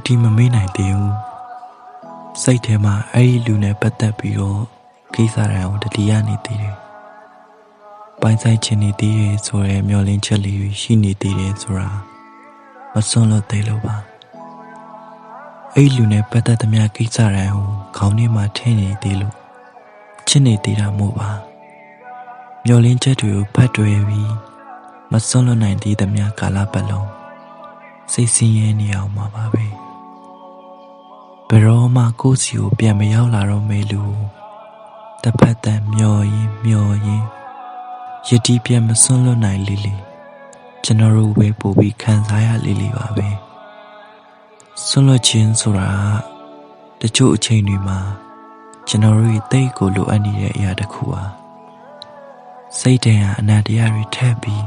တီမမေးနိုင်သေးဘူးစိတ်ထဲမှာအဲ့ဒီလူနဲ့ပတ်သက်ပြီးတော့ကိစ္စတိုင်းကိုတတိယနေသေးတယ်ပိုင်ဆိုင်ချင်နေသေးတယ်ဆိုရဲမျောလင်းချက်လေးရှိနေသေးတယ်ဆိုတာမစွန့်လွတ်သေးလို့ပါအဲ့ဒီလူနဲ့ပတ်သက်သမျှကိစ္စတိုင်းကိုခေါင်းထဲမှာထည့်နေသေးလို့ချစ်နေသေးတာမို့ပါမျောလင်းချက်တွေကိုဖတ်တွေ့ပြီးမစွန့်လွတ်နိုင်သေးသမျှကာလပတ်လုံးစိတ်ဆင်းရဲနေအောင်မှာပါပဲဘယ်တော့မှကိုယ့်စီကိုပြန်မရောက်လာတော့မေလူတစ်ဖက်တန်မျောရင်ယတိပြန်မစွန့်လွတ်နိုင်လေကျွန်တော်တို့ပဲပို့ပြီးခံစားရလေပါပဲစွန့်လွတ်ခြင်းဆိုတာတချို့အချိန်တွေမှာကျွန်တော်တို့ရဲ့တိတ်ကိုလိုအပ်နေတဲ့အရာတစ်ခုပါစိတ်တန်ဟာအနာတရားတွေထပ်ပြီး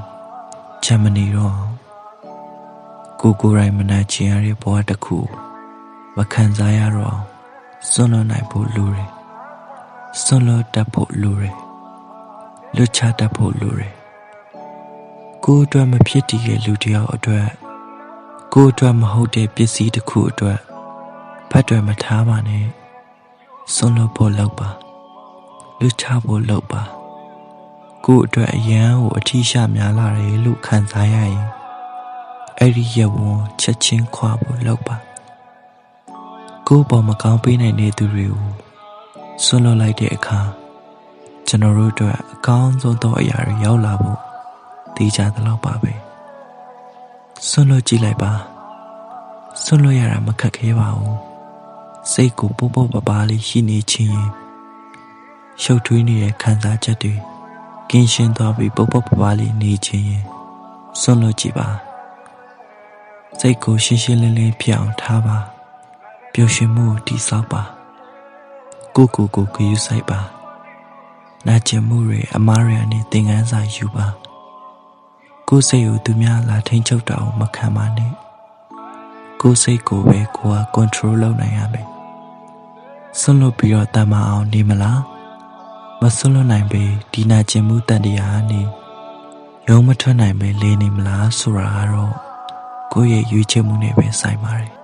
ချမ်းမနေတော့ကိုယ်တိုင်မနာကျင်ရတဲ့ဘဝတစ်ခုမခံစားရတော့စွန့်လွတ်နိုင်ဖို့လိုတယ်စွန့်လွတ်တတ်ဖို့လိုတယ်လွတ်ချတတ်ဖို့လိုတယ်ကိုယ်အတွက်မဖြစ်တည်တဲ့လူတစ်ယောက်အတွက်ကိုယ်အတွက်မဟုတ်တဲ့ပစ္စည်းတစ်ခုအတွက်ဖတ်တွေမထားပါနဲ့စွန့်လွတ်ဖို့လုပ်ပါလွတ်ချဖို့လုပ်ပါကိုယ်အတွက်အရန်ကိုအထီးရှာများလာတယ်လို့ခံစားရရင်အဲ့ဒီရဝန်းချက်ချင်းခွာဖို့လုပ်ပါကိုယ်ပေါ်မကောင်းပေးနိုင်တဲ့သူတွေကိုစွန့်လွတ်လိုက်တဲ့အခါကျွန်တော်တို့အတွက်အကောင်းဆုံးသောအရာတွေရောက်လာဖို့သိကြသလောက်ပါပဲစွန့်လွတ်ကြည့်လိုက်ပါစွန့်လွတ်ရတာမခက်ခဲပါဘူးစိတ်ကိုပို့ပပလေးရှိနေခြင်းရင်ရှုပ်ထွေးနေတဲ့ခံစားချက်တွေကင်းရှင်းသွားပြီးပို့ပပလေးနေခြင်းရင်စွန့်လွတ်ကြည့်ပါစိတ်ကိုရှင်းရှင်းလင်းလင်းဖြစ်အောင်ထားပါပျော်ရွှင်မှုကိုတည်ဆောက်ပါကိုဂရုစိုက်ပါနာကျင်မှုတွေအမားတွေအနေသင်ခန်းစာယူပါကိုယ်စိတ်ကိုသူများလာထိန်ချုပ်တာကိုမခံပါနဲ့ကိုယ်စိတ်ကိုပဲကိုယ်က control လုပ်နိုင်ရမယ်စွန့်လွတ်ပြီးတော့တမအောင်နေမလားမစွန့်လွတ်နိုင်ပေဒီနာကျင်မှုတန်တရားနေရုံးမထွက်နိုင်ပဲလေနေမလားဆိုတာကတော့ကိုယ့်ရဲ့ရွေးချယ်မှုနဲ့ပဲဆိုင်ပါတယ်